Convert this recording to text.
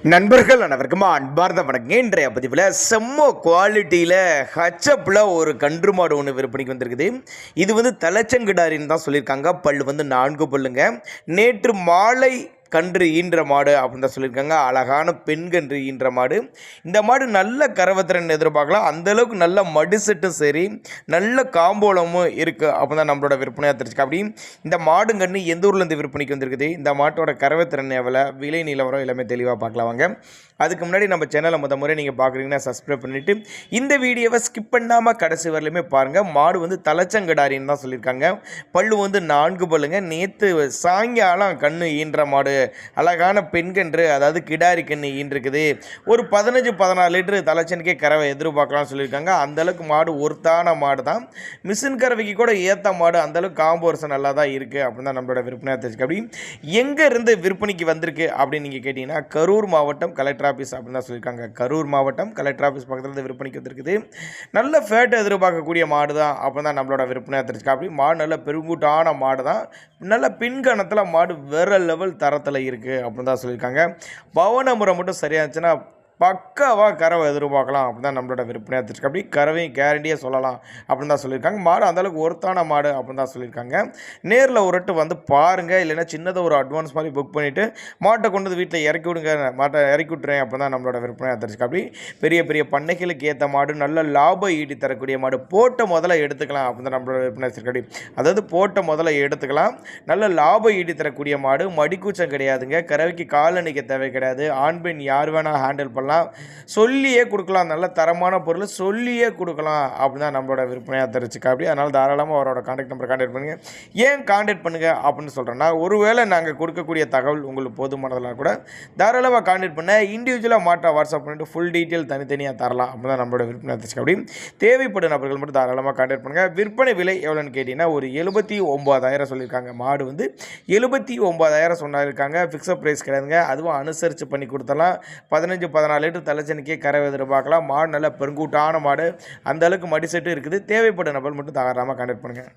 நண்பர்கள் அனைவருக்கும் அன்பார்ந்த வணக்கம். இன்றைய பதிவில் செம்ம குவாலிட்டியில் ஹச்சப்பில் ஒரு கன்று மாடு ஒன்று விற்பனைக்கு வந்திருக்குது. இது வந்து தலைச்சங்கிடாரின்னு தான் சொல்லியிருக்காங்க. பல்லு வந்து 4 பல்லுங்க. நேற்று மாலை கன்று ஈன்ற மாடு அப்படின்னு தான் சொல்லியிருக்காங்க. அழகான பெண் கன்று ஈன்ற மாடு. இந்த மாடு நல்ல கறவத்திறன் எதிர்பார்க்கலாம். அந்தளவுக்கு நல்ல மடிசெட்டும் சரி, நல்ல காம்போலமும் இருக்குது அப்படின்னு தான் நம்மளோட விற்பனையாக தெரிஞ்சுக்க. அப்படி இந்த மாடு கன்று எந்த ஊர்லேருந்து விற்பனைக்கு வந்திருக்குது, இந்த மாட்டோட கறவத்திறன் எவ்வளோ, விலை நிலவரம் எல்லாமே தெளிவாக பார்க்கலாம் வாங்க. அதுக்கு முன்னாடி நம்ம சேனலை முறை நீங்கள் பார்க்குறீங்கன்னா சப்ஸ்கிரைப் பண்ணிவிட்டு இந்த வீடியோவை ஸ்கிப் பண்ணாமல் கடைசி வரலையுமே பாருங்கள். மாடு வந்து தலைச்சங்கடாரின்னு தான் சொல்லியிருக்காங்க. பல்லு வந்து 4 பல்லுங்க. நேற்று சாயங்காலம் கன்று ஈன்ற மாடு, அழகான பெண்கன்று, அதாவது கிடாரி கன்று ஈன்றிருக்குது. ஒரு 15-14 லிட்டரு தலைச்சனுக்கே கறவை எதிர்பார்க்கலாம்னு சொல்லியிருக்காங்க. அந்தளவுக்கு மாடு ஒருத்தான மாடு தான். மிஷின் கறவைக்கு கூட ஏற்ற மாடு. அந்தளவுக்கு காம்போர்சன் நல்லா தான் இருக்குது அப்படின்னு தான் நம்மளோட விற்பனையாக தெரிஞ்சுக்க. அப்படி எங்கேருந்து விற்பனைக்கு வந்திருக்கு அப்படின்னு நீங்கள் கேட்டிங்கன்னா, கரூர் மாவட்டம் கலெக்டர் ஆஃபீஸ் அப்படின்னு தான் சொல்லியிருக்காங்க. கரூர் மாவட்டம் கலெக்டர் ஆஃபீஸ் பக்கத்தில் இருந்து விற்பனைக்கு வந்திருக்குது. நல்ல ஃபேட் எதிர்பார்க்கக்கூடிய மாடு தான் அப்படின்னு தான் நம்மளோட விற்பனையாக தெரிஞ்சுக்க. அப்படி மாடு நல்ல பெருங்கூட்டான மாடு தான். நல்ல பின்கணத்தில் மாடு வேறு லெவல் தரத்தில் இருக்குது அப்படின்னு தான் சொல்லியிருக்காங்க. பவன முறை மட்டும் சரியாக இருந்துச்சுன்னா பக்காவாக கறவை எதிர்பார்க்கலாம் அப்படின்னு தான் நம்மளோட விற்பனையாக தெரிஞ்சுக்க. அப்படி கறவையும் கேரண்டியாக சொல்லலாம் அப்படின்னு தான் சொல்லியிருக்காங்க. மாடு அந்தளவுக்கு ஒருத்தான மாடு அப்படின்னு தான் சொல்லியிருக்காங்க. நேரில் ஒரு ரெட்டு வந்து பாருங்கள். இல்லைன்னா சின்னதாக ஒரு அட்வான்ஸ் மாதிரி புக் பண்ணிவிட்டு மாட்டை கொண்டு வந்து வீட்டில் இறக்கி விடுங்க, மாட்டை இறக்கி விட்டுறேன் அப்படின்னு தான் நம்மளோட விற்பனையாக தெரிஞ்சுக்க. அப்படி பெரிய பெரிய பண்ணைகளுக்கு ஏற்ற மாடு, நல்ல லாபம் ஈட்டி தரக்கூடிய மாடு. போட்ட முதல்ல எடுத்துக்கலாம் அப்படின்னு தான் நம்மளோட விற்பனை தெரிஞ்சுக்க. அதாவது போட்ட முதல்ல எடுத்துக்கலாம். நல்ல லாபம் ஈட்டி தரக்கூடிய மாடு. மடிக்கூச்சம் கிடையாதுங்க. கறவைக்கு கால் அணிக்க தேவை கிடையாது. ஆண் பெண் யார் வேணால் ஹேண்டில் பண்ணலாம். சொல்லியே கொடுக்கலாம். நல்ல தரமான பொருள் சொல்லியே கொடுக்கலாம் அப்படின்னு தான் நம்மளோட விற்பனையாக தெரிஞ்சுக்க. அப்படி அதனால் தாராளமாக அவரோட கான்டாக்ட் நம்பர் கான்டாக்ட் பண்ணுங்கள். ஏன் கான்டாக்ட் பண்ணுங்கள் அப்படின்னு சொல்கிறேன்னா, ஒருவேளை நாங்கள் கொடுக்கக்கூடிய தகவல் உங்களுக்கு போதுமானதெல்லாம் கூட தாராளமாக கான்டாக்ட் பண்ண இண்டிவிஜுவலாக மாட்டை வாட்ஸ்அப் பண்ணிட்டு ஃபுல் டீட்டெயில் தனித்தனியாக தரலாம் அப்படின்னு தான் நம்மளோட விற்பனையாக தெரிஞ்சுக்க. அப்படி தேவைப்படும் நபர்கள் மட்டும் தாராளமாக கான்டாக்ட் பண்ணுங்கள். விற்பனை விலை எவ்வளோன்னு கேட்டிங்கன்னா, ஒரு 79,000 சொல்லியிருக்காங்க. மாடு வந்து 79,000 சொன்னாயிருக்காங்க. ஃபிக்ஸட் ப்ரைஸ் கிடையாதுங்க. அதுவும் அனுசரித்து பண்ணி கொடுத்தலாம். 15-14 லிட்டர் தலைச்சனுக்கே கறவை எதிர்பார்க்கலாம். மாடு நல்ல பெருங்கூட்டான மாடு. அந்த அளவுக்கு மடி செட்டு இருக்குது. தேவைப்பட்ட நபர் மட்டும் தாராளமாக கான்டாக்ட் பண்ணுங்கள்.